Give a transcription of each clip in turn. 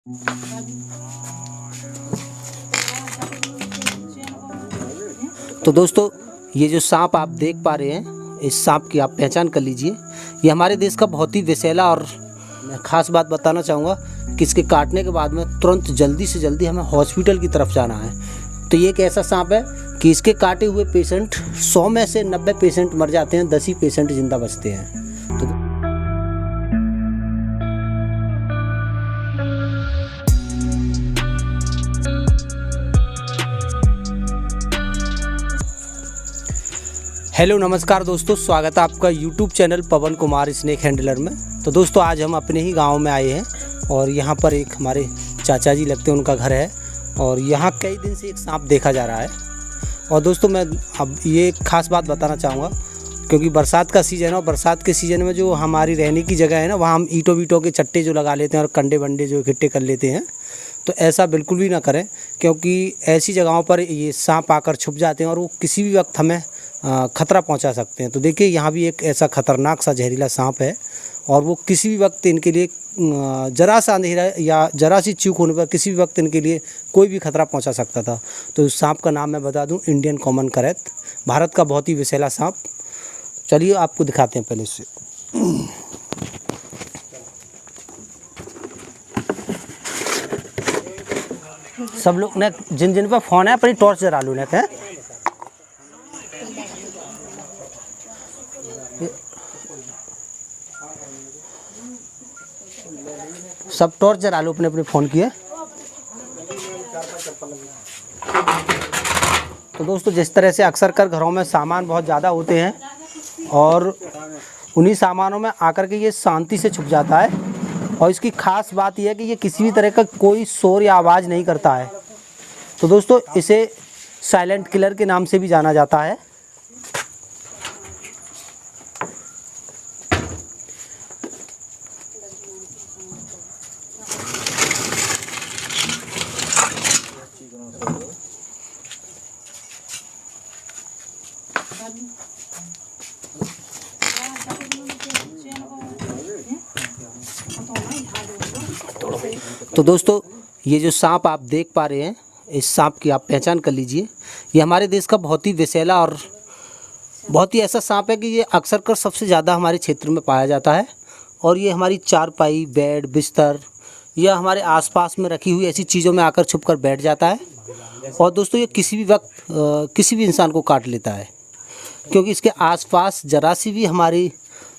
तो दोस्तों, ये जो सांप आप देख पा रहे हैं, इस सांप की आप पहचान कर लीजिए। ये हमारे देश का बहुत ही विषैला और मैं ख़ास बात बताना चाहूँगा कि इसके काटने के बाद में तुरंत जल्दी से जल्दी हमें हॉस्पिटल की तरफ जाना है। तो ये एक ऐसा सांप है कि इसके काटे हुए पेशेंट 100 में से 90 पेशेंट मर जाते हैं, 10 ही पेशेंट जिंदा बचते हैं। तो हेलो नमस्कार दोस्तों, स्वागत है आपका यूट्यूब चैनल पवन कुमार स्नेक हैंडलर में। तो दोस्तों, आज हम अपने ही गांव में आए हैं और यहां पर एक हमारे चाचा जी लगते हैं, उनका घर है और यहां कई दिन से एक सांप देखा जा रहा है। और दोस्तों, मैं अब ये एक ख़ास बात बताना चाहूँगा क्योंकि बरसात का सीज़न है और बरसात के सीज़न में जो हमारी रहने की जगह है ना, वहाँ हम ईंटों के चट्टे जो लगा लेते हैं और कंडे बंडे जो इकट्ठे कर लेते हैं, तो ऐसा बिल्कुल भी ना करें क्योंकि ऐसी जगहों पर ये सांप आकर छुप जाते हैं और वो किसी भी वक्त हमें ख़तरा पहुंचा सकते हैं। तो देखिए, यहाँ भी एक ऐसा ख़तरनाक सा जहरीला सांप है और वो किसी भी वक्त इनके लिए ज़रा सा अंधेरा या ज़रा सी चूक होने पर किसी भी वक्त इनके लिए कोई भी ख़तरा पहुंचा सकता था। तो इस सांप का नाम मैं बता दूं, इंडियन कॉमन करैत, भारत का बहुत ही विषैला सांप। चलिए आपको दिखाते हैं पहले इससे। सब लोग ने जिन जिन पर फ़ोन है अपनी टॉर्च जरा लो, है सब टॉर्च जरा लो अपने अपने फ़ोन की है। तो दोस्तों, जिस तरह से अक्सर कर घरों में सामान बहुत ज़्यादा होते हैं और उन्हीं सामानों में आकर के ये शांति से छुप जाता है और इसकी ख़ास बात यह है कि ये किसी भी तरह का कोई शोर या आवाज़ नहीं करता है। तो दोस्तों, इसे साइलेंट किलर के नाम से भी जाना जाता है। तो दोस्तों, ये जो सांप आप देख पा रहे हैं, इस सांप की आप पहचान कर लीजिए। ये हमारे देश का बहुत ही विषैला और बहुत ही ऐसा सांप है कि ये अक्सर कर सबसे ज़्यादा हमारे क्षेत्र में पाया जाता है और ये हमारी चारपाई, बेड, बिस्तर या हमारे आसपास में रखी हुई ऐसी चीज़ों में आकर छुपकर बैठ जाता है। और दोस्तों, ये किसी भी वक्त किसी भी इंसान को काट लेता है क्योंकि इसके आसपास ज़रा सी भी हमारी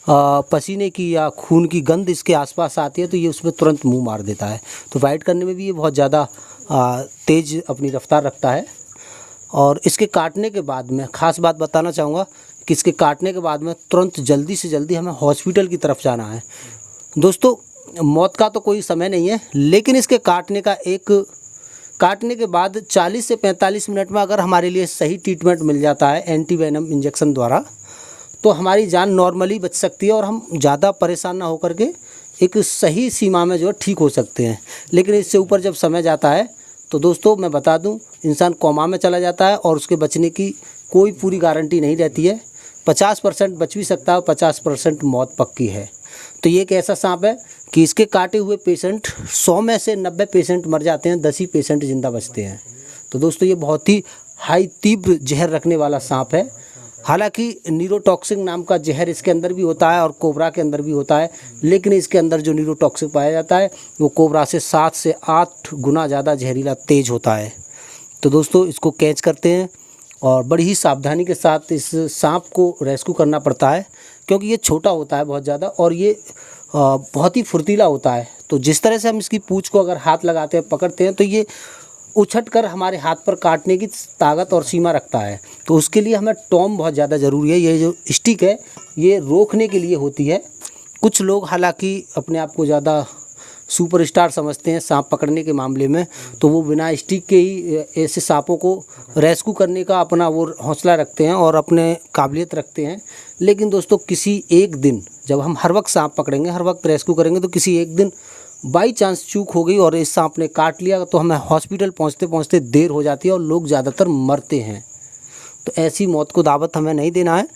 पसीने की या खून की गंध इसके आसपास आती है तो ये उसमें तुरंत मुंह मार देता है। तो फाइट करने में भी ये बहुत ज़्यादा तेज़ अपनी रफ्तार रखता है। और इसके काटने के बाद मैं ख़ास बात बताना चाहूँगा कि इसके काटने के बाद में तुरंत जल्दी से जल्दी हमें हॉस्पिटल की तरफ जाना है। दोस्तों, मौत का तो कोई समय नहीं है, लेकिन इसके काटने के बाद 40 से 45 मिनट में अगर हमारे लिए सही ट्रीटमेंट मिल जाता है एंटीवेनम इंजेक्शन द्वारा, तो हमारी जान नॉर्मली बच सकती है और हम ज़्यादा परेशान ना होकर के एक सही सीमा में जो है ठीक हो सकते हैं। लेकिन इससे ऊपर जब समय जाता है तो दोस्तों, मैं बता दूं, इंसान कोमा में चला जाता है और उसके बचने की कोई पूरी गारंटी नहीं रहती है। 50% बच भी सकता है, 50% मौत पक्की है। तो ये एक ऐसा सांप है कि इसके काटे हुए पेशेंट 100 में से 90 पेशेंट मर जाते हैं, 10 ही पेशेंट जिंदा बचते हैं। तो दोस्तों, ये बहुत ही हाई तीव्र जहर रखने वाला सांप है। हालांकि न्यूरोटॉक्सिक नाम का जहर इसके अंदर भी होता है और कोबरा के अंदर भी होता है, लेकिन इसके अंदर जो न्यूरोटॉक्सिक पाया जाता है वो कोबरा से 7 से 8 गुना ज़्यादा जहरीला तेज होता है। तो दोस्तों, इसको कैच करते हैं और बड़ी ही सावधानी के साथ इस सांप को रेस्क्यू करना पड़ता है क्योंकि ये छोटा होता है बहुत ज़्यादा और ये बहुत ही फुर्तीला होता है। तो जिस तरह से हम इसकी पूँछ को अगर हाथ लगाते हैं, पकड़ते हैं, तो ये उछट कर हमारे हाथ पर काटने की ताकत और सीमा रखता है। तो उसके लिए हमें टॉम बहुत ज़्यादा ज़रूरी है। ये जो स्टिक है ये रोकने के लिए होती है। कुछ लोग हालांकि अपने आप को ज़्यादा सुपरस्टार समझते हैं सांप पकड़ने के मामले में, तो वो बिना स्टिक के ही ऐसे सांपों को रेस्क्यू करने का अपना वो हौसला रखते हैं और अपने काबिलियत रखते हैं। लेकिन दोस्तों, किसी एक दिन जब हम हर वक्त सांप पकड़ेंगे, हर वक्त रेस्क्यू करेंगे, तो किसी एक दिन बाई चांस चूक हो गई और इस सांप ने काट लिया तो हमें हॉस्पिटल पहुंचते पहुंचते देर हो जाती है और लोग ज़्यादातर मरते हैं। तो ऐसी मौत को दावत हमें नहीं देना है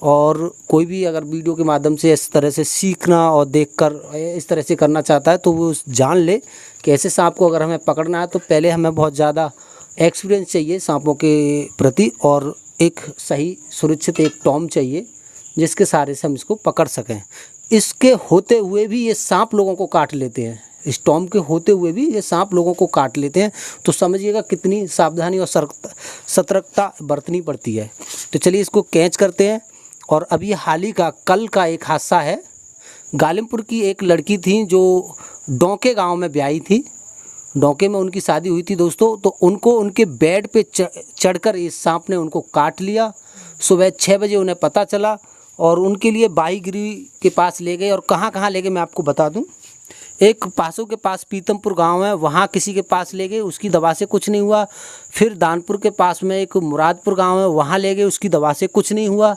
और कोई भी अगर वीडियो के माध्यम से इस तरह से सीखना और देखकर इस तरह से करना चाहता है तो वो जान ले कि ऐसे सांप को अगर हमें पकड़ना है तो पहले हमें बहुत ज़्यादा एक्सपीरियंस चाहिए सांपों के प्रति, और एक सही सुरक्षित एक टॉर्च चाहिए जिसके सहारे से हम इसको पकड़ सकें। इसके होते हुए भी ये सांप लोगों को काट लेते हैं, इस टॉर्च के होते हुए भी ये सांप लोगों को काट लेते हैं, तो समझिएगा कितनी सावधानी और सतर्कता बरतनी पड़ती है। तो चलिए इसको कैच करते हैं। और अभी हाल ही का कल का एक हादसा है, गालिमपुर की एक लड़की थी जो डोंके गांव में ब्याही थी, डोंके में उनकी शादी हुई थी दोस्तों। तो उनको उनके बेड पे चढ़कर इस सांप ने उनको काट लिया। सुबह 6 बजे उन्हें पता चला और उनके लिए बाईगिरी के पास ले गए, और कहाँ कहाँ ले गए मैं आपको बता दूं। एक पासों के पास पीतमपुर गांव है, वहाँ किसी के पास ले गए, उसकी दवा से कुछ नहीं हुआ। फिर दानपुर के पास में एक मुरादपुर गांव है, वहाँ ले गए, उसकी दवा से कुछ नहीं हुआ।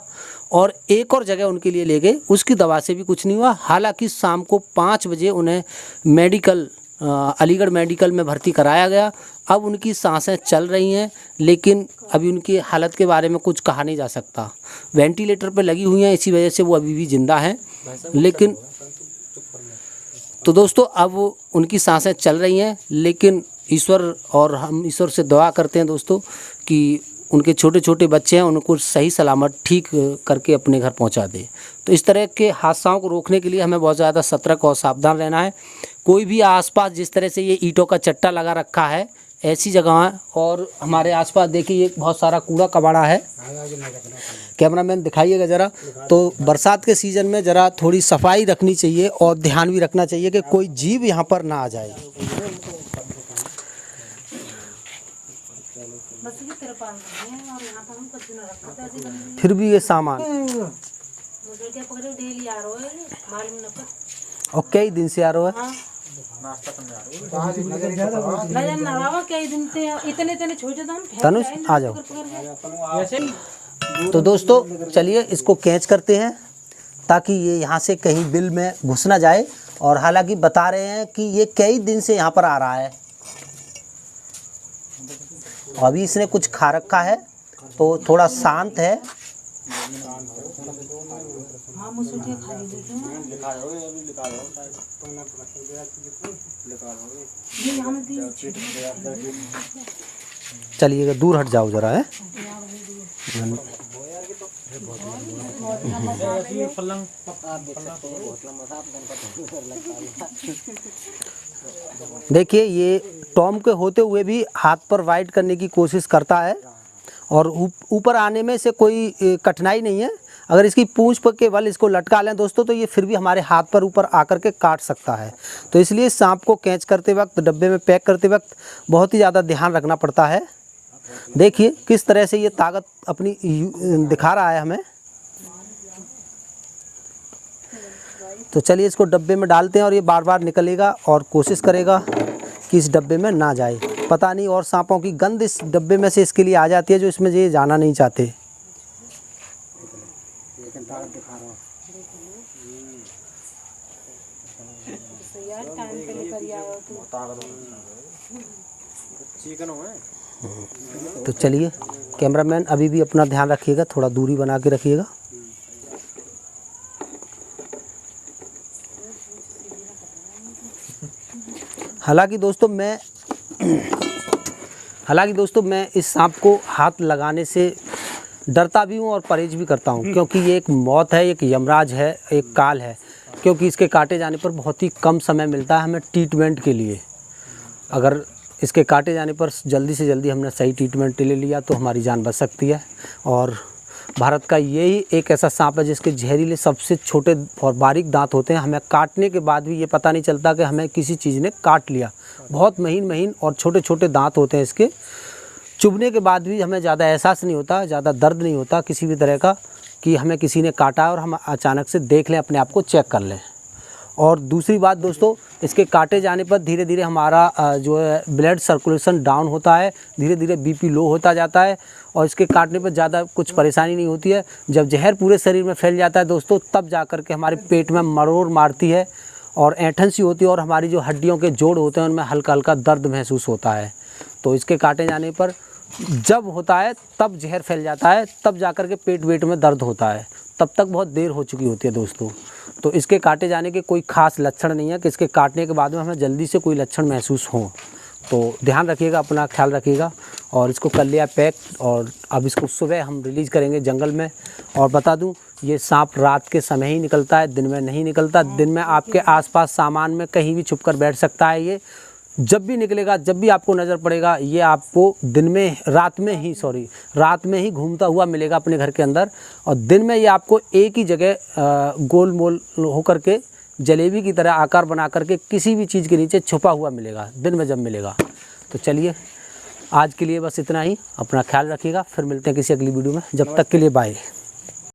और एक और जगह उनके लिए ले गए, उसकी दवा से भी कुछ नहीं हुआ। हालांकि शाम को 5 बजे उन्हें अलीगढ़ मेडिकल में भर्ती कराया गया। अब उनकी सांसें चल रही हैं, लेकिन अभी उनकी हालत के बारे में कुछ कहा नहीं जा सकता। वेंटिलेटर पर लगी हुई हैं, इसी वजह से वो अभी भी जिंदा हैं। लेकिन तो दोस्तों अब उनकी सांसें चल रही हैं, लेकिन हम ईश्वर से दुआ करते हैं दोस्तों कि उनके छोटे छोटे बच्चे हैं, उनको सही सलामत ठीक करके अपने घर पहुंचा दे। तो इस तरह के हादसाओं को रोकने के लिए हमें बहुत ज़्यादा सतर्क और सावधान रहना है। कोई भी आसपास जिस तरह से ये ईंटों का चट्टा लगा रखा है ऐसी जगह है, और हमारे आसपास देखिए ये बहुत सारा कूड़ा कबाड़ा है। कैमरामैन दिखाइएगा ज़रा। तो बरसात के सीज़न में ज़रा थोड़ी सफाई रखनी चाहिए और ध्यान भी रखना चाहिए कि कोई जीव यहाँ पर ना आ जाए। फिर भी ये सामान और कई दिन से आ रहा है। तनुष आ जाओ। तो दोस्तों चलिए इसको कैच करते हैं ताकि ये यहाँ से कहीं बिल में घुस ना जाए। और हालांकि बता रहे हैं कि ये कई दिन से यहाँ पर आ रहा है, अभी इसने कुछ खा रखा है तो थोड़ा शांत है। चलिएगा दूर हट जाओ जरा है। देखिए ये टॉम के होते हुए भी हाथ पर वाइड करने की कोशिश करता है, और ऊपर आने में से कोई कठिनाई नहीं है। अगर इसकी पूंछ पर के बल इसको लटका लें दोस्तों तो ये फिर भी हमारे हाथ पर ऊपर आकर के काट सकता है। तो इसलिए सांप को कैच करते वक्त, डब्बे में पैक करते वक्त बहुत ही ज़्यादा ध्यान रखना पड़ता है। देखिए किस तरह से ये ताकत अपनी दिखा रहा है हमें। तो चलिए इसको डब्बे में डालते हैं, और ये बार बार निकलेगा और कोशिश करेगा कि इस डब्बे में ना जाए। पता नहीं और सांपों की गंध इस डब्बे में से इसके लिए आ जाती है जो इसमें ये जाना नहीं चाहते। तो चलिए कैमरामैन अभी भी अपना ध्यान रखिएगा, थोड़ा दूरी बना के रखिएगा। हालांकि दोस्तों मैं इस सांप को हाथ लगाने से डरता भी हूँ और परहेज भी करता हूँ, क्योंकि ये एक मौत है, एक यमराज है, एक काल है। क्योंकि इसके काटे जाने पर बहुत ही कम समय मिलता है हमें ट्रीटमेंट के लिए। अगर इसके काटे जाने पर जल्दी से जल्दी हमने सही ट्रीटमेंट ले लिया तो हमारी जान बच सकती है। और भारत का यही एक ऐसा सांप है जिसके जहरीले सबसे छोटे और बारीक दांत होते हैं। हमें काटने के बाद भी ये पता नहीं चलता कि हमें किसी चीज़ ने काट लिया। बहुत महीन महीन और छोटे छोटे दांत होते हैं इसके। चुभने के बाद भी हमें ज़्यादा एहसास नहीं होता, ज़्यादा दर्द नहीं होता किसी भी तरह का कि हमें किसी ने काटा है, और हम अचानक से देख लें, अपने आप को चेक कर लें। और दूसरी बात दोस्तों, इसके काटे जाने पर धीरे धीरे हमारा जो है ब्लड सर्कुलेशन डाउन होता है, धीरे धीरे बीपी लो होता जाता है। और इसके काटने पर ज़्यादा कुछ परेशानी नहीं होती है। जब जहर पूरे शरीर में फैल जाता है दोस्तों, तब जा कर के हमारे पेट में मरोड़ मारती है और ऐंठन सी होती है, और हमारी जो हड्डियों के जोड़ होते हैं उनमें हल्का हल्का दर्द महसूस होता है। तो इसके काटे जाने पर जब होता है तब जहर फैल जाता है, तब जा कर के पेट वेट में दर्द होता है। तब तक बहुत देर हो चुकी होती है दोस्तों। तो इसके काटे जाने के कोई ख़ास लक्षण नहीं है कि इसके काटने के बाद में हमें जल्दी से कोई लक्षण महसूस हो। तो ध्यान रखिएगा, अपना ख्याल रखिएगा। और इसको कर लिया पैक, और अब इसको सुबह हम रिलीज़ करेंगे जंगल में। और बता दूं, ये सांप रात के समय ही निकलता है, दिन में नहीं निकलता। दिन में आपके आसपास सामान में कहीं भी छुप कर बैठ सकता है। ये जब भी निकलेगा, जब भी आपको नज़र पड़ेगा, ये आपको रात में ही घूमता हुआ मिलेगा अपने घर के अंदर। और दिन में ये आपको एक ही जगह गोल मोल होकर के जलेबी की तरह आकार बना करके किसी भी चीज़ के नीचे छुपा हुआ मिलेगा दिन में जब मिलेगा। तो चलिए, आज के लिए बस इतना ही। अपना ख्याल रखिएगा, फिर मिलते हैं किसी अगली वीडियो में। जब तक के लिए बाय।